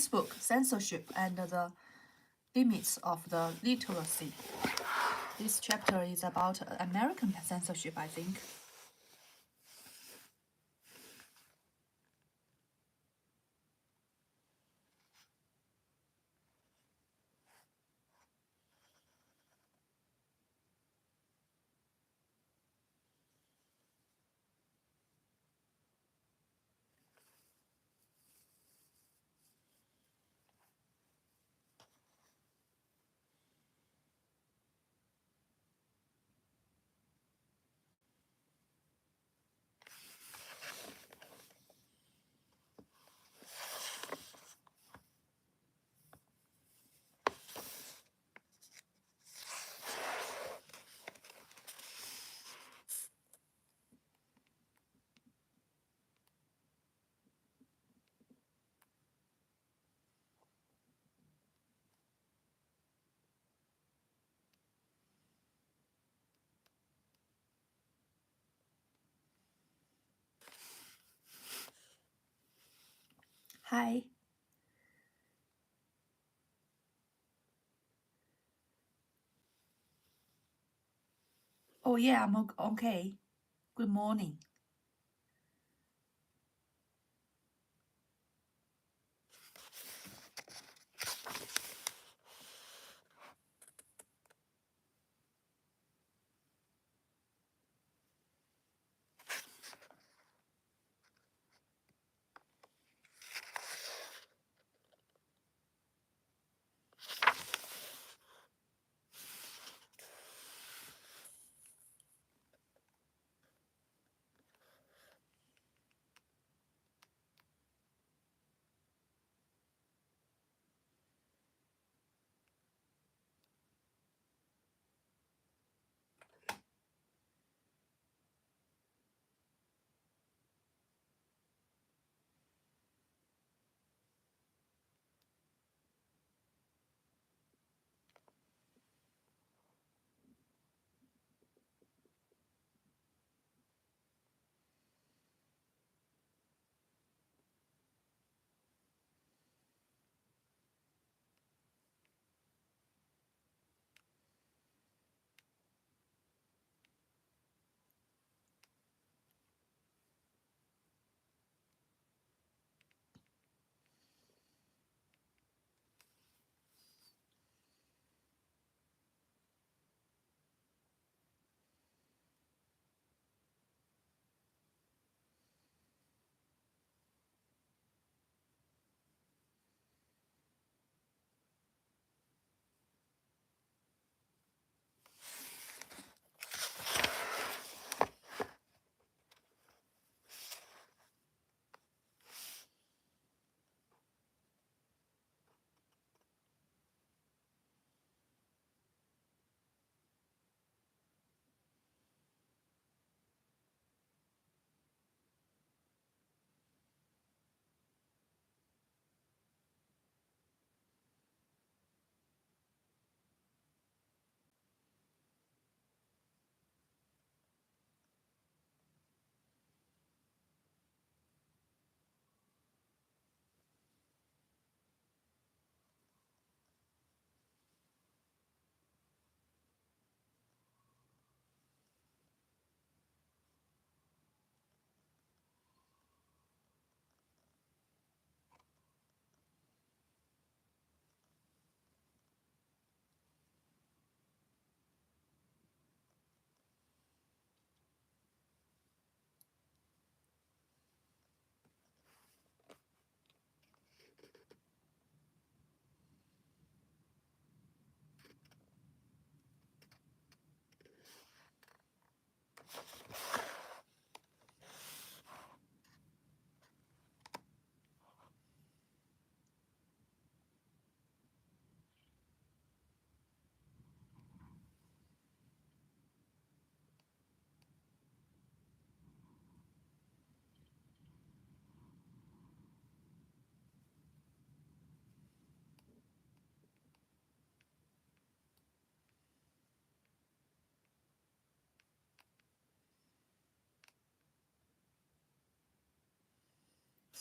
this book, Censorship and the Limits of the Literacy. This chapter is about American censorship, I think. Hi. Oh yeah, I'm okay. Good morning.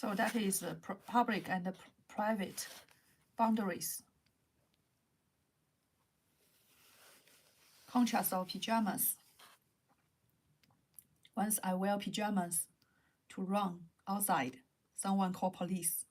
So that is public and private boundaries. Contrast of pajamas. Once I wear pajamas to run outside, someone called police.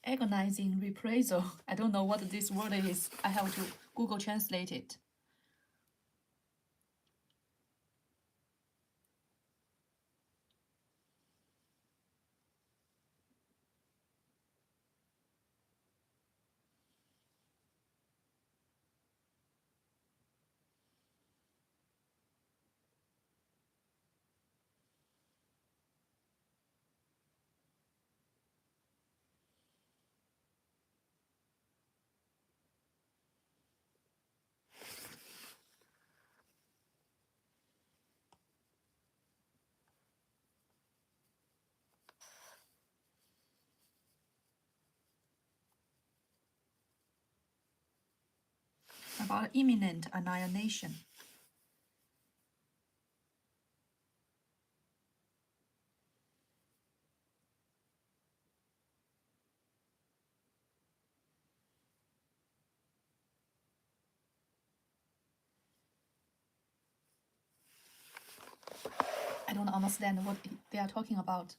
Agonizing reprisal. I don't know what this word is. I have to Google translate it. About imminent annihilation. I don't understand what they are talking about.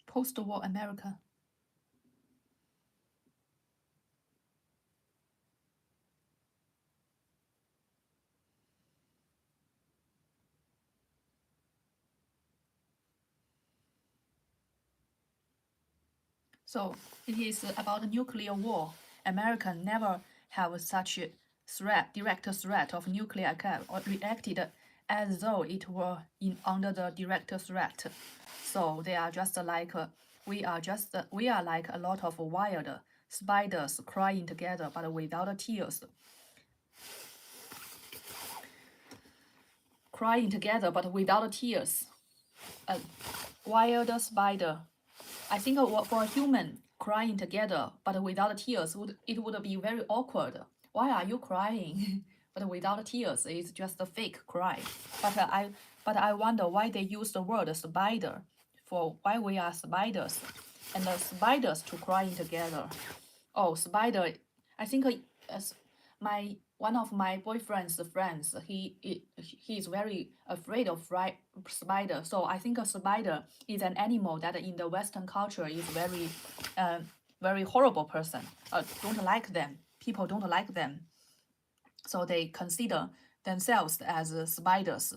Post-war America. So it is about a nuclear war. America never have such a threat, direct threat of nuclear attack, or reacted as though it were under the direct threat. So they are just like we are like a lot of wild spiders crying together, but without tears. Crying together, but without tears. A wild spider. I think for a human, crying together but without tears would be very awkward. Why are you crying? But without tears, it's just a fake cry. But I wonder why they use the word spider for why we are spiders, and the spiders to crying together. Oh, spider! I think one of my boyfriend's friends, he is very afraid of spider. So I think a spider is an animal that in the Western culture is very horrible person. Don't like them. People don't like them. So they consider themselves as spiders,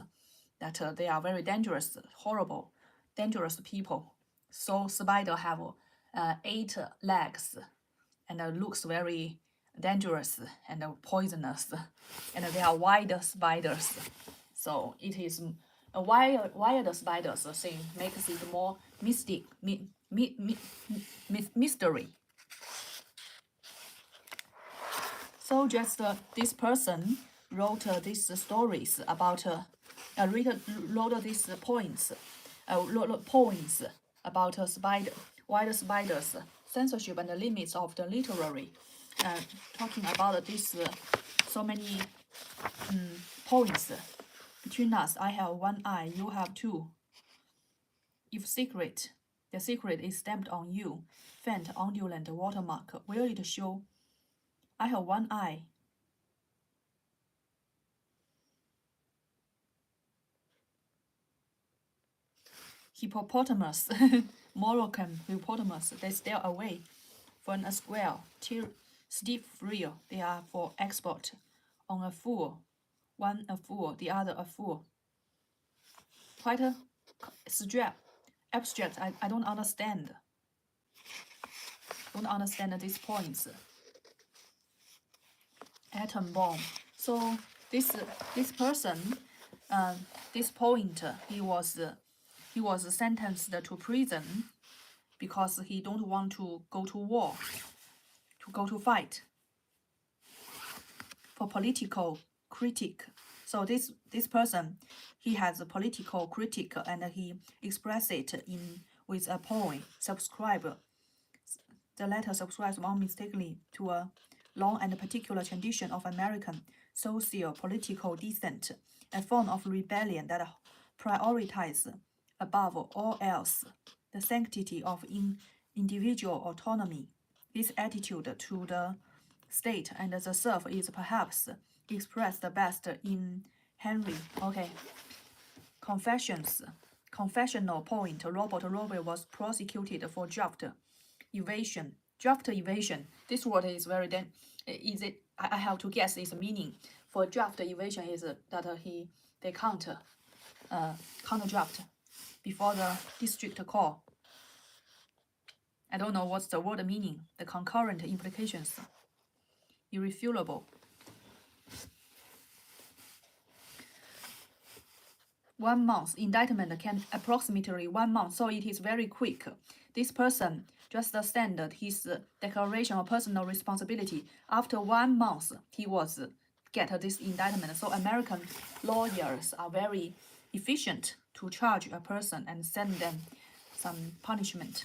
that they are very dangerous, horrible, dangerous people. So spider have 8 legs and looks very dangerous and poisonous, and they are white spiders. So it is why the spiders thing makes it more mystery. So just this person wrote these stories about wrote these points, poems about spider, why the spiders, censorship and the limits of the literary, talking about this so many points. Between us, I have one eye, you have two. If secret, the secret is stamped on you, faint, undulant watermark. Will it show? I have one eye. Hippopotamus, Moroccan hippopotamus, they stare away from a square, stiff frill. They are for export. On a fool, one a fool, the other a fool. Quite a abstract. I don't understand. Don't understand these points. Atom bomb. So this person, this point, he was sentenced to prison because he don't want to go to war, to go to fight for political critic. So this person, he has a political critic and he expressed it in with a poem. The letter subscribes unmistakably to a long and particular tradition of American socio-political dissent, a form of rebellion that prioritizes above all else the sanctity of individual autonomy. This attitude to the state and the self is perhaps expressed best in Henry. Okay. Confessional point. Robert Rowe was prosecuted for draft evasion. Draft evasion. This word is very easy. I have to guess its meaning. For draft evasion is that they can't draft before the district court. I don't know what's the word meaning. The concurrent implications. Irrefutable. 1 month. Indictment can approximately 1 month, so it is very quick. This person just sent his declaration of personal responsibility. After 1 month, he was get this indictment. So American lawyers are very efficient to charge a person and send them some punishment.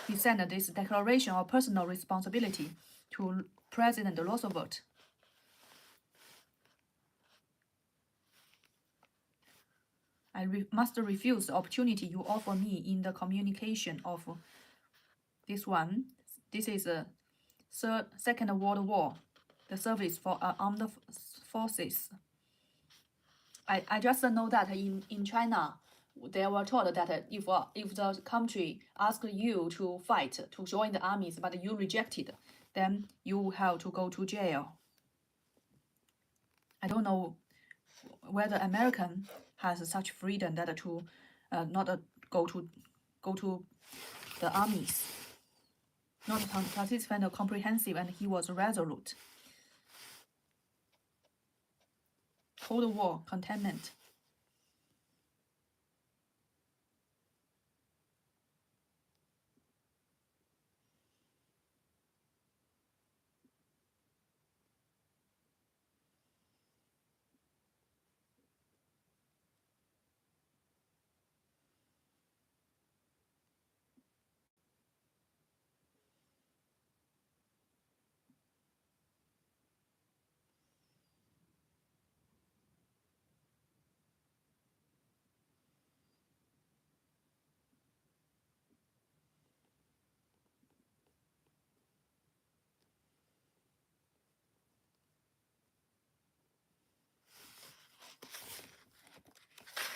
He sent this declaration of personal responsibility to President Roosevelt. I must refuse the opportunity you offer me in the communication of this one. This is a Second World War, the service for armed forces. I just know that in China, they were told that if the country asked you to fight, to join the armies, but you rejected, then you have to go to jail. I don't know whether American has such freedom that to not go to the armies, not participant or comprehensive, and he was resolute. Cold War containment.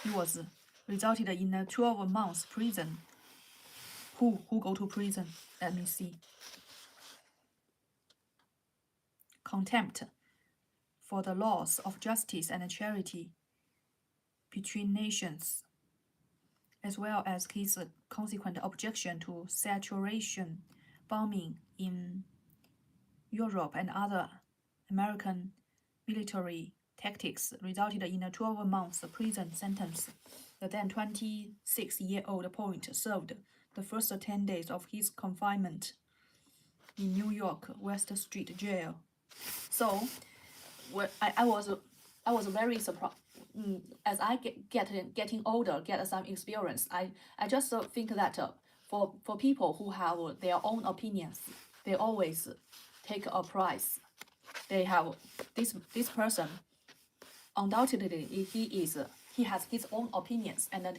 He was resulted in a 12 months prison. Who go to prison? Let me see. Contempt for the laws of justice and charity between nations, as well as his consequent objection to saturation bombing in Europe and other American military tactics resulted in a 12-month prison sentence. The then 26-year-old Point served the first 10 days of his confinement in New York West Street Jail. So, I was very surprised. As I getting older, get some experience. I just think that for people who have their own opinions, they always take a prize. They have this person. Undoubtedly, he has his own opinions, and then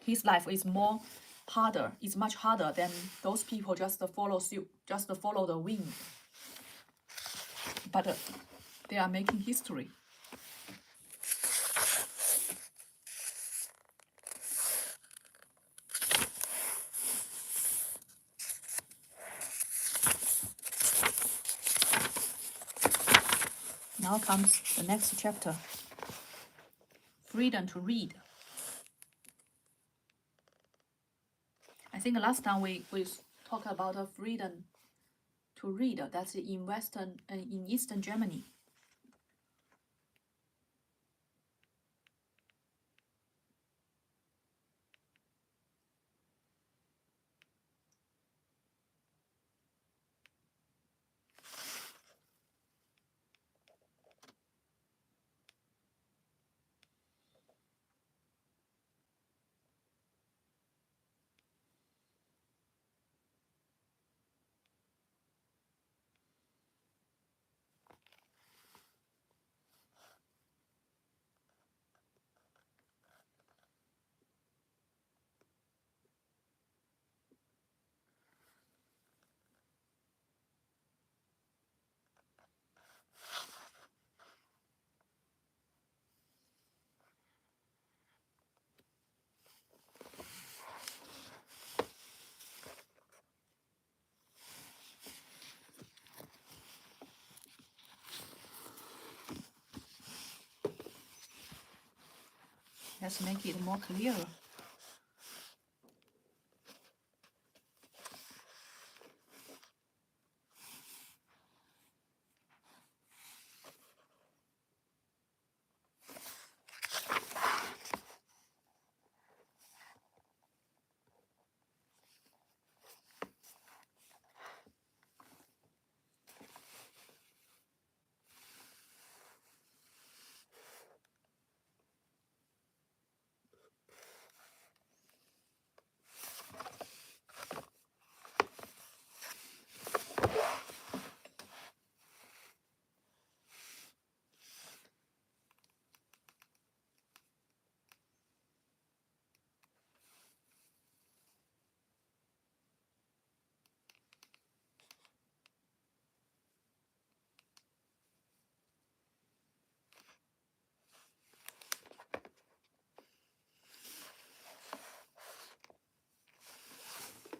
his life is much harder than those people just follow suit, just follow the wind. But they are making history. Now comes the next chapter. Freedom to read. I think last time we talked about freedom to read. That's in Eastern Germany. Let's make it more clear.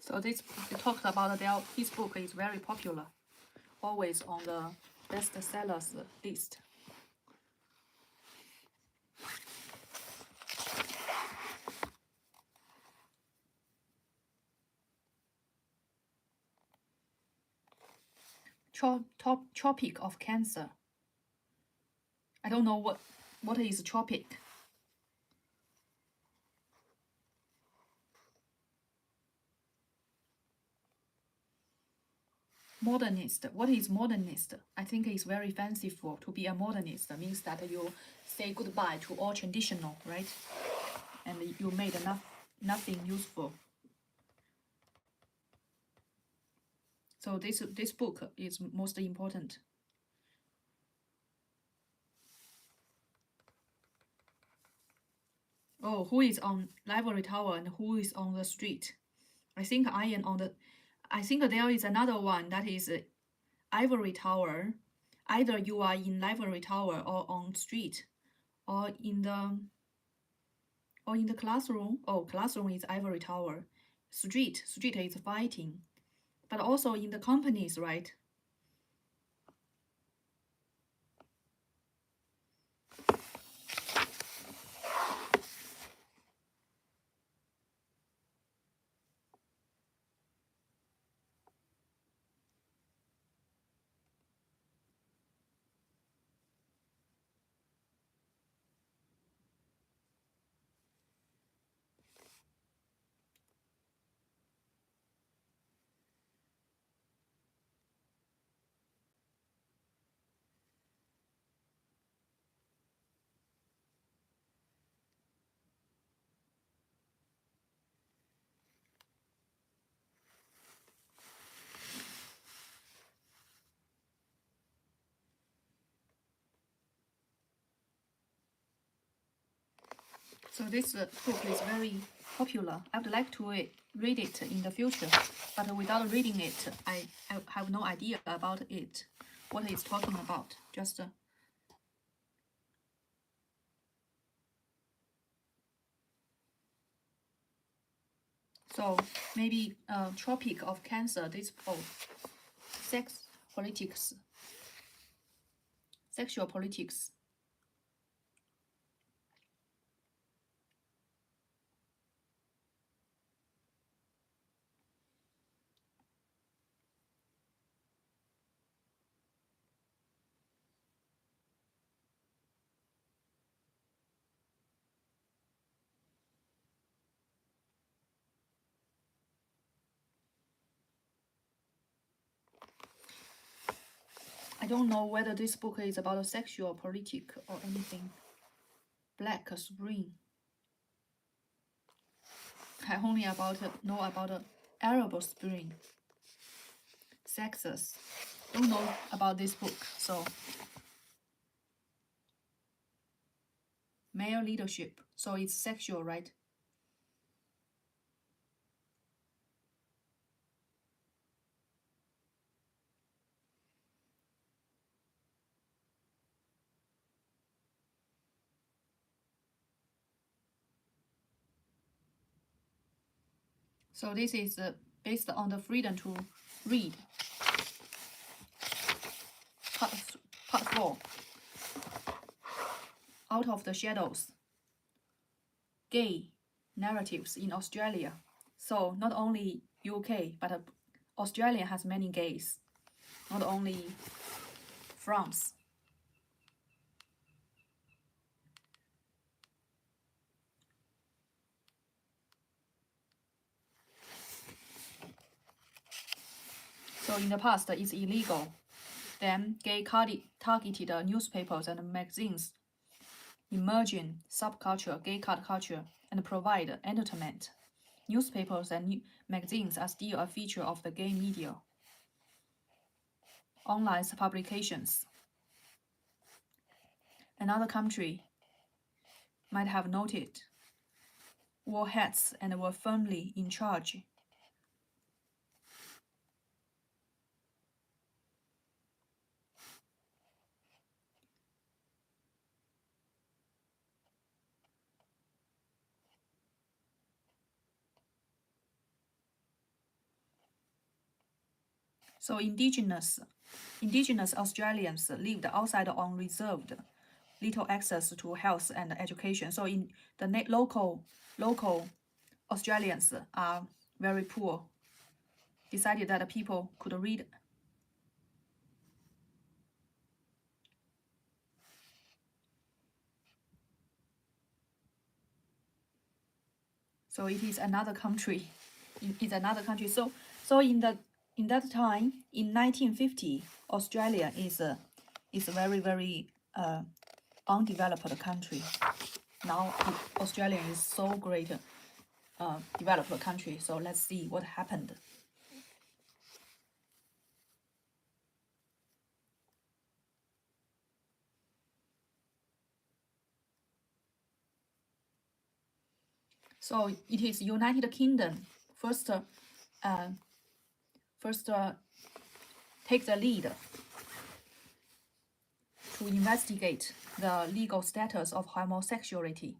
So we talked about his book is very popular, always on the bestsellers list. Tropic of Cancer. I don't know what is tropic. Modernist. What is modernist? I think it's very fanciful. To be a modernist means that you say goodbye to all traditional, right? And you made nothing useful. So this book is most important. Oh, who is on Library Tower and who is on the street? I think I am on the. I think there is another one that is Ivory Tower. Either you are in Library Tower or on street, or in the classroom. Oh, classroom is Ivory Tower. Street is fighting, but also in the companies, right? So this book is very popular. I would like to read it in the future, but without reading it, I have no idea about it, what it's talking about. Just so maybe Tropic of Cancer. This sex politics, sexual politics. I don't know whether this book is about sexual politic or anything. Black Spring. I only know about Arab Spring. Sexes. Don't know about this book. So male leadership. So it's sexual, right? So this is based on the freedom to read. Part 4. Out of the Shadows. Gay narratives in Australia. So not only UK, but Australia has many gays. Not only France. So in the past, it's illegal. Then gay targeted newspapers and magazines, emerging subculture, gay culture, and provide entertainment. Newspapers and magazines are still a feature of the gay media. Online publications. Another country might have noted wore hats and were firmly in charge. So indigenous Australians lived outside unreserved, little access to health and education. So in the local Australians are very poor. Decided that people could read. So it is another country. It's another country. So in that time, in 1950, Australia is a very undeveloped country. Now Australia is so great developed country. So let's see what happened. So it is United Kingdom first take the lead to investigate the legal status of homosexuality.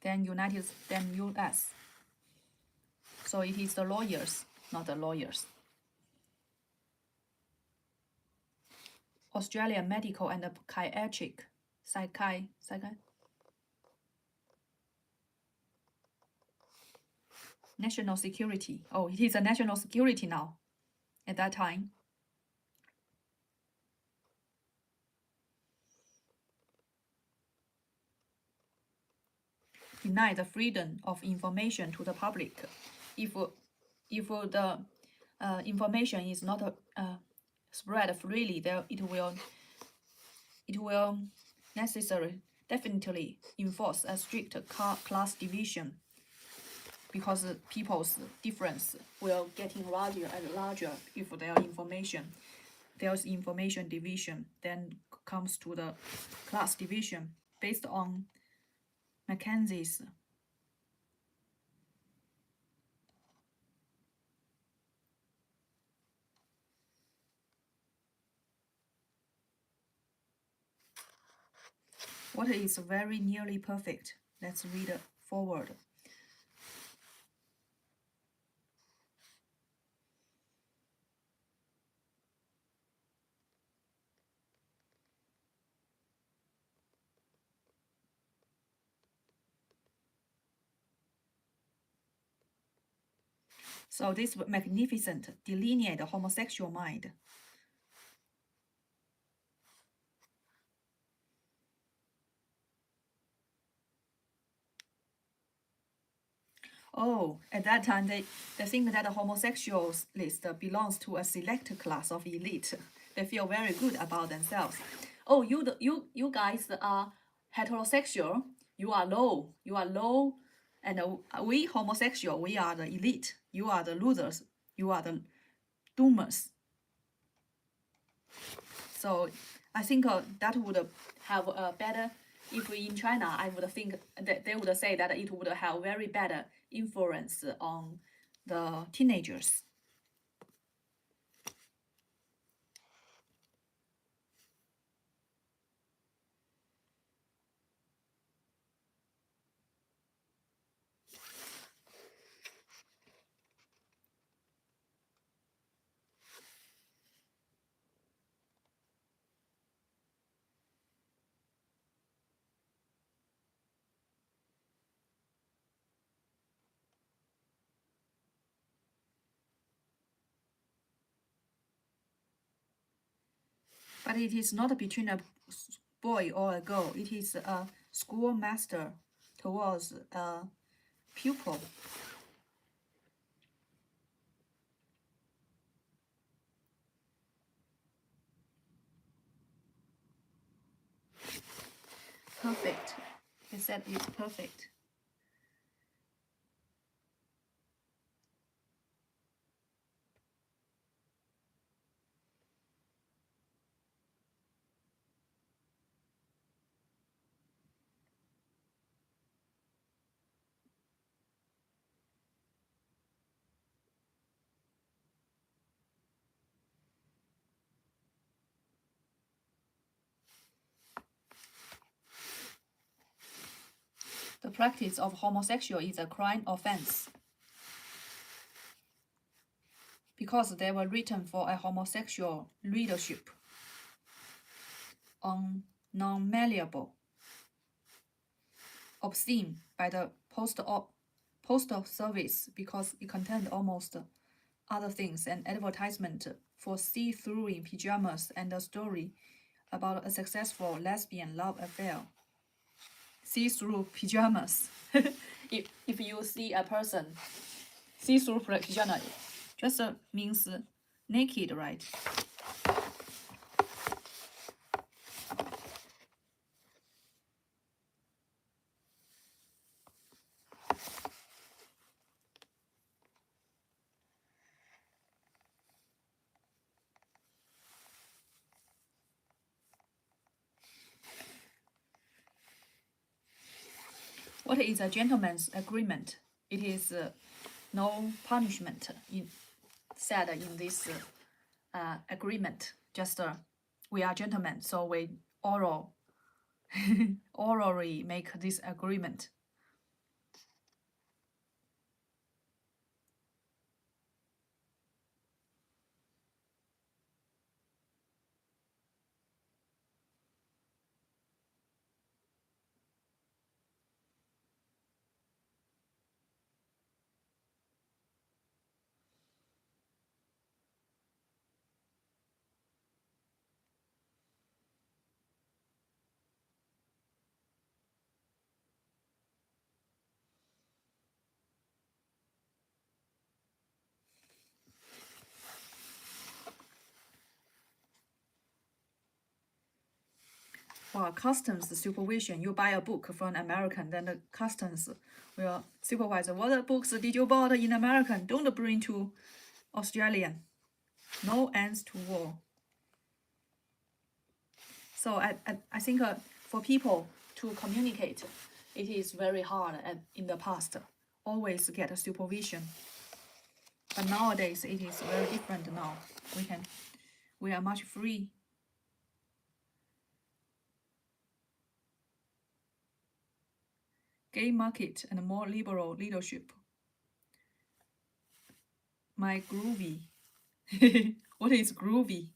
Then US. So it is the lawyers, not the lawyers. Australian medical and psychiatric national security. Oh, it is a national security now. At that time, deny the freedom of information to the public. If the information is not spread freely, there it will definitely enforce a strict class division, because people's difference will getting larger and larger. If there's information division, then comes to the class division. based on Mackenzie's. What is very nearly perfect? Let's read forward. So this magnificent delineate the homosexual mind. Oh, at that time they think that the homosexuals list belongs to a select class of elite. They feel very good about themselves. Oh, you guys are heterosexual. You are low. You are low, and we homosexual. We are the elite. You are the losers. You are the doomers. So I think that would have a better. If in China, I would think that they would say that it would have very bad influence on the teenagers. But it is not between a boy or a girl. It is a schoolmaster towards a pupil. Perfect. They said it's perfect. The practice of homosexual is a crime offense because they were written for a homosexual readership on non-malleable, obscene by the postal service because it contained almost other things, an advertisement for see-through in pajamas and a story about a successful lesbian love affair. See-through pajamas. if you see a person see-through pajamas, just means naked, right? What is a gentleman's agreement? It is no punishment said in this agreement. Just we are gentlemen, so we orally make this agreement. For customs supervision, you buy a book from an American, then the customs will supervise what books did you buy in American. Don't bring to Australian. No ends to war. So I think for people to communicate, it is very hard in the past. Always get a supervision. But nowadays it is very different now. We are much free. Gay market and more liberal leadership. My groovy. What is groovy?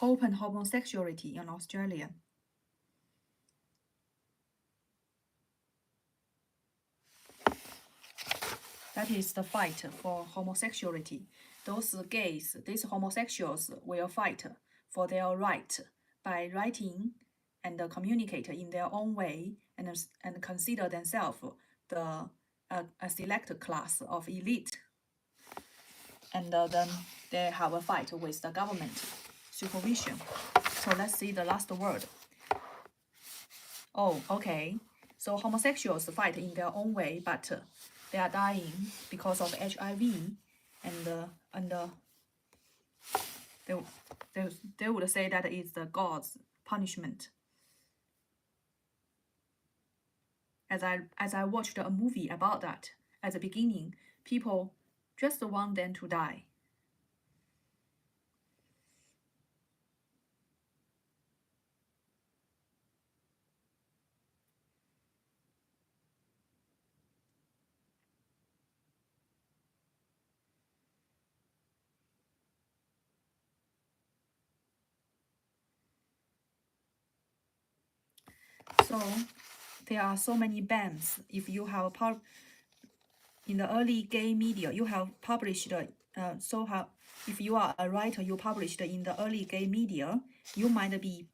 Open homosexuality in Australia. That is the fight for homosexuality. Those gays, these homosexuals will fight for their right by writing and communicate in their own way and consider themselves a select class of elite. And then they have a fight with the government supervision. So let's see the last word. Oh, okay. So homosexuals fight in their own way, but they are dying because of HIV, and they would say that it's the God's punishment. As I watched a movie about that at the beginning, people just want them to die. So there are so many bans. If you have in the early gay media, you have published if you are a writer, you published in the early gay media, you might be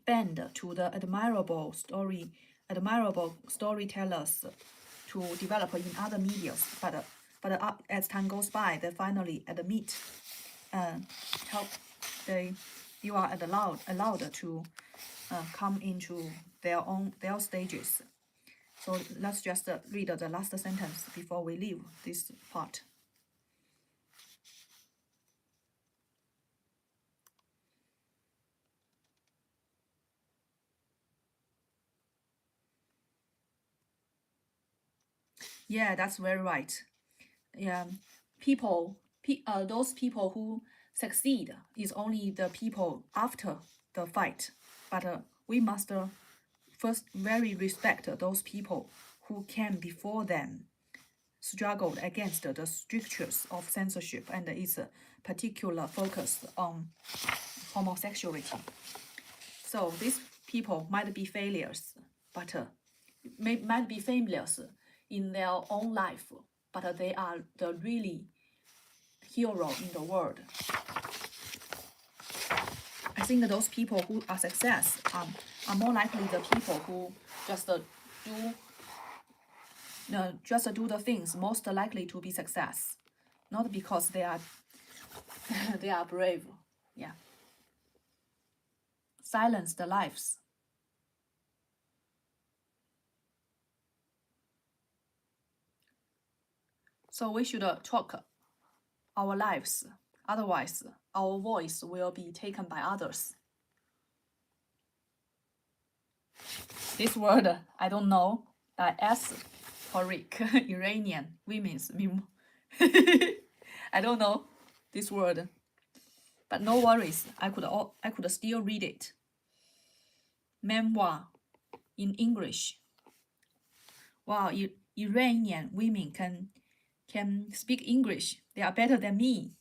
banned to the admirable storytellers to develop in other medias. But as time goes by, they finally admit you are allowed to come into their stages. So let's just read the last sentence before we leave this part. Yeah, that's very right. Yeah, those people who succeed is only the people after the fight. But we must first very respect those people who came before them, struggled against the strictures of censorship and its particular focus on homosexuality. So these people might be failures, but might be failures in their own life, but they are the really hero in the world. I think those people who are success are more likely the people who just do the things most likely to be success, not because they are they are brave. Yeah. Silence the lives. So we should talk our lives. Otherwise, our voice will be taken by others. This word, I don't know. Diasporic Iranian women's I don't know this word. But no worries, I could still read it. Memoir in English. Wow, Iranian women can speak English. They are better than me.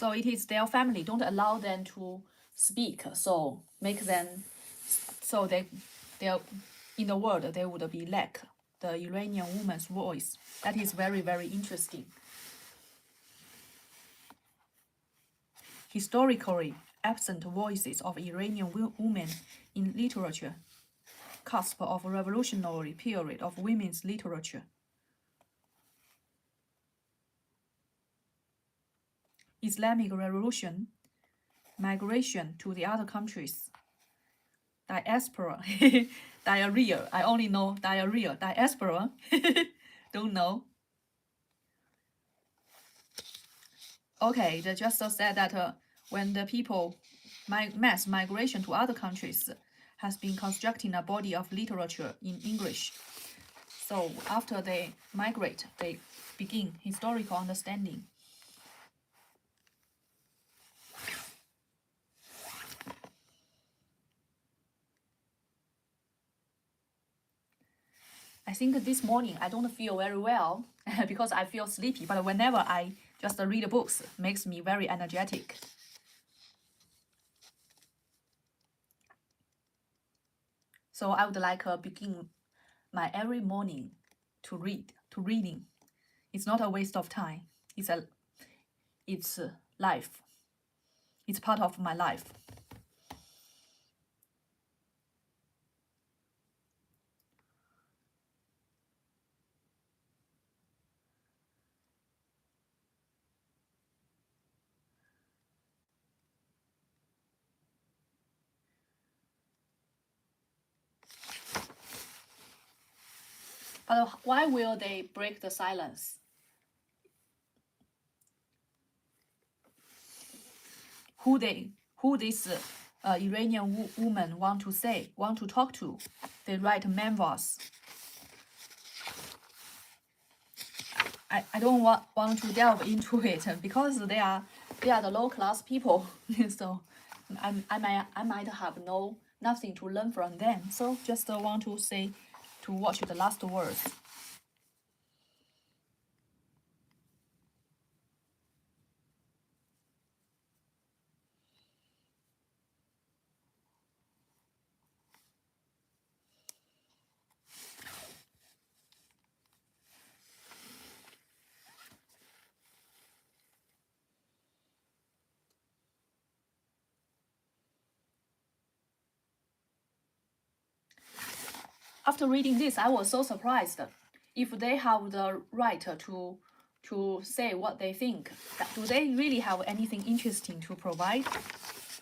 So it is their family don't allow them to speak. So make them so they in the world they would be lack the Iranian woman's voice. That is very, very interesting. Historically absent voices of Iranian women in literature. Cusp of revolutionary period of women's literature. Islamic Revolution, migration to the other countries, diaspora, diarrhea. I only know diarrhea, diaspora. Don't know. Okay, the justice said that when the people mass migration to other countries has been constructing a body of literature in English. So after they migrate, they begin historical understanding. I think this morning I don't feel very well because I feel sleepy, but whenever I just read books, makes me very energetic. So I would like to begin my every morning to reading. It's not a waste of time. It's life. It's part of my life. But why will they break the silence? Who this Iranian woman want to talk to? They write memoirs. I don't want to delve into it because they are the low class people. So I might have nothing to learn from them. So just want to watch the last words. After reading this, I was so surprised. If they have the right to say what they think, do they really have anything interesting to provide?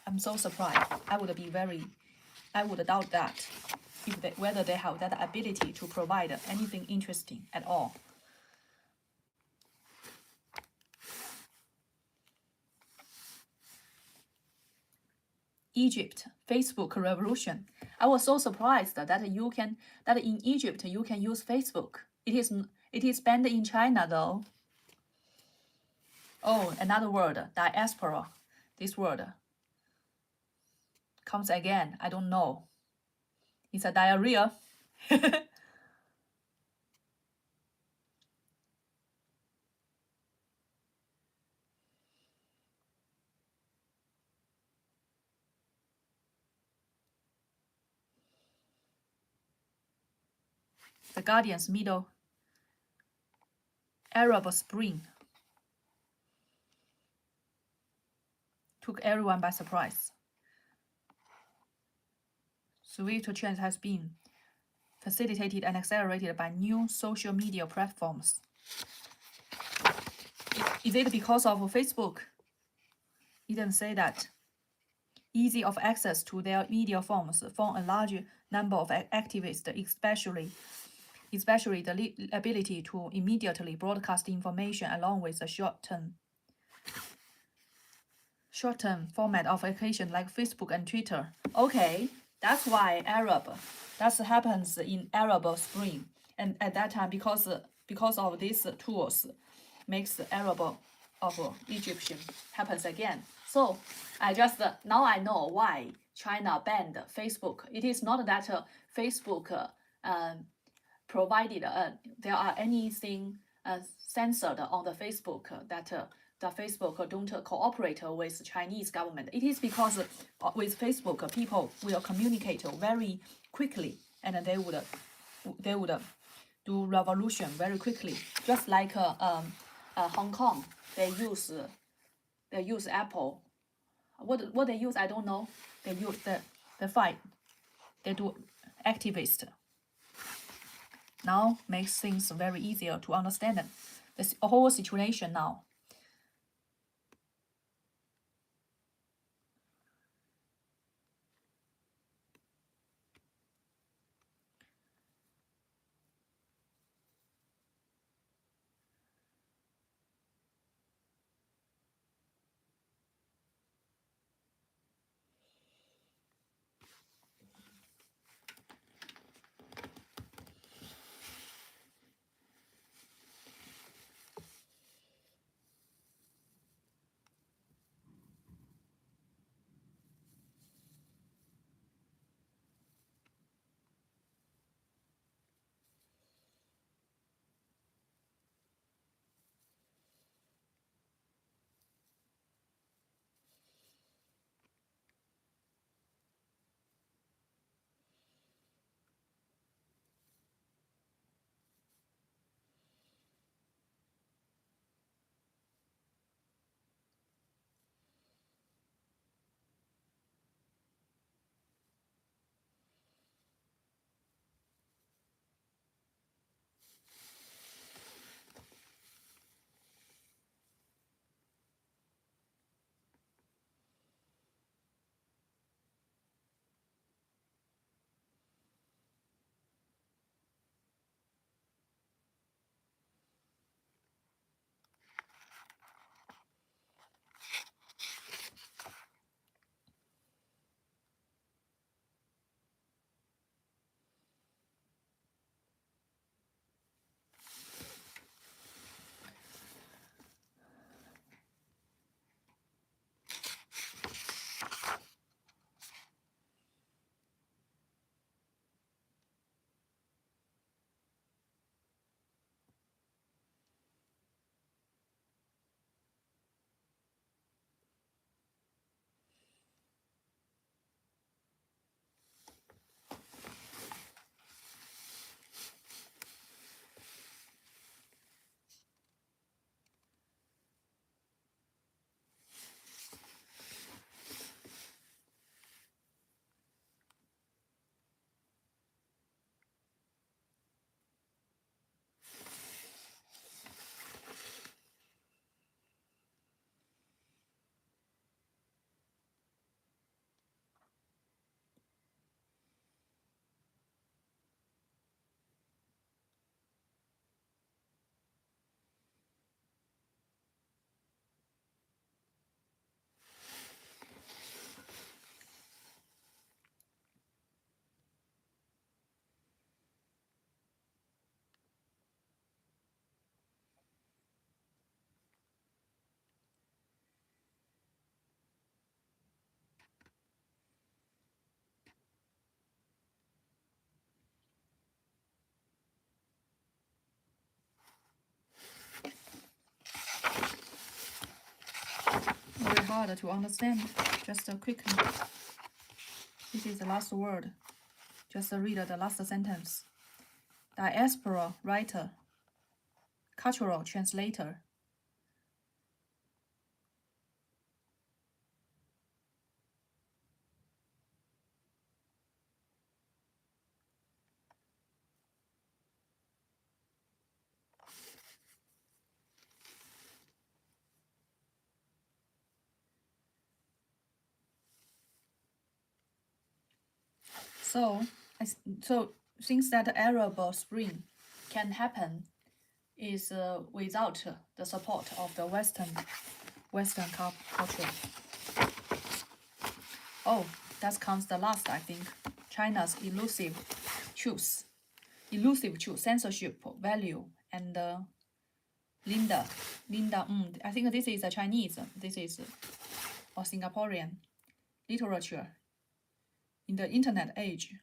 I'm so surprised. I would doubt that whether they have that ability to provide anything interesting at all. Egypt, Facebook revolution. I was so surprised that in Egypt you can use Facebook. It is banned in China though. Oh, another word, diaspora. This word comes again. I don't know. It's a diarrhea. The Guardian's middle. Arab Spring took everyone by surprise. Swift change has been facilitated and accelerated by new social media platforms. Is it because of Facebook? It didn't say that. Easy of access to their media forms for a large number of activists, especially the ability to immediately broadcast information along with a short-term format of occasion like Facebook and Twitter. Okay, that's why that happens in Arab Spring, and at that time because of these tools, makes the Arab of Egyptian happens again. So now I know why China banned Facebook. It is not that Facebook provided there are anything censored on the Facebook that the Facebook don't cooperate with Chinese government. It is because with Facebook, people will communicate very quickly, and they would do revolution very quickly. Just like Hong Kong, they use Apple. What they use, I don't know. They use the fight. They do activist. Now makes things very easier to understand this whole situation now. Very hard to understand. Just quickly. This is the last word. Just read the last sentence. Diaspora writer, cultural translator. So things that Arab Spring can happen is without the support of the Western culture. Oh, that comes the last, I think. China's elusive truth, censorship, value, and Linda, I think this is a Chinese, this is or Singaporean literature in the internet age.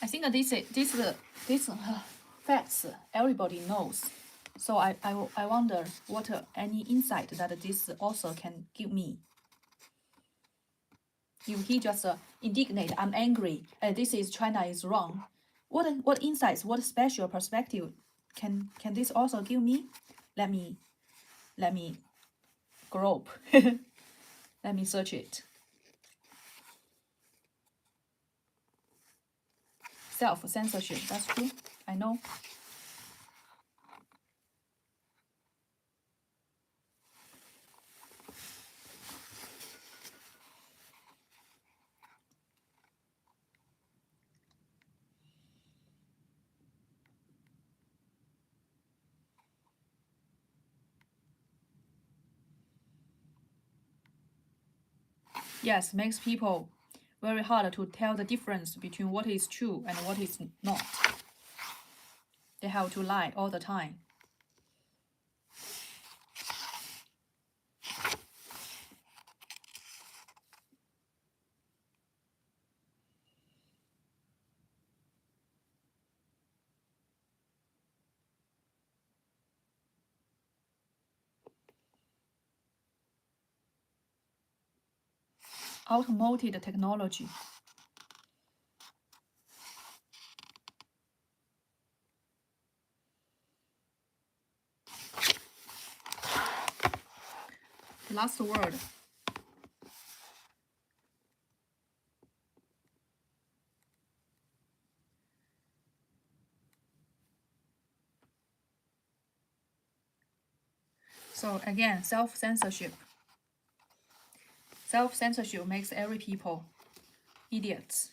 I think that this facts everybody knows. So I wonder what any insight that this author can give me. If he just indignate, I'm angry, this is China is wrong. What insights, what special perspective can this author give me? Let me grope. Let me search it. Self-censorship, that's true. I know. Yes, makes people very hard to tell the difference between what is true and what is not. They have to lie all the time. Automated technology. The last word. So again, self-censorship. Self-censorship makes every people idiots.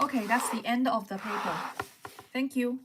Okay, that's the end of the paper. Thank you.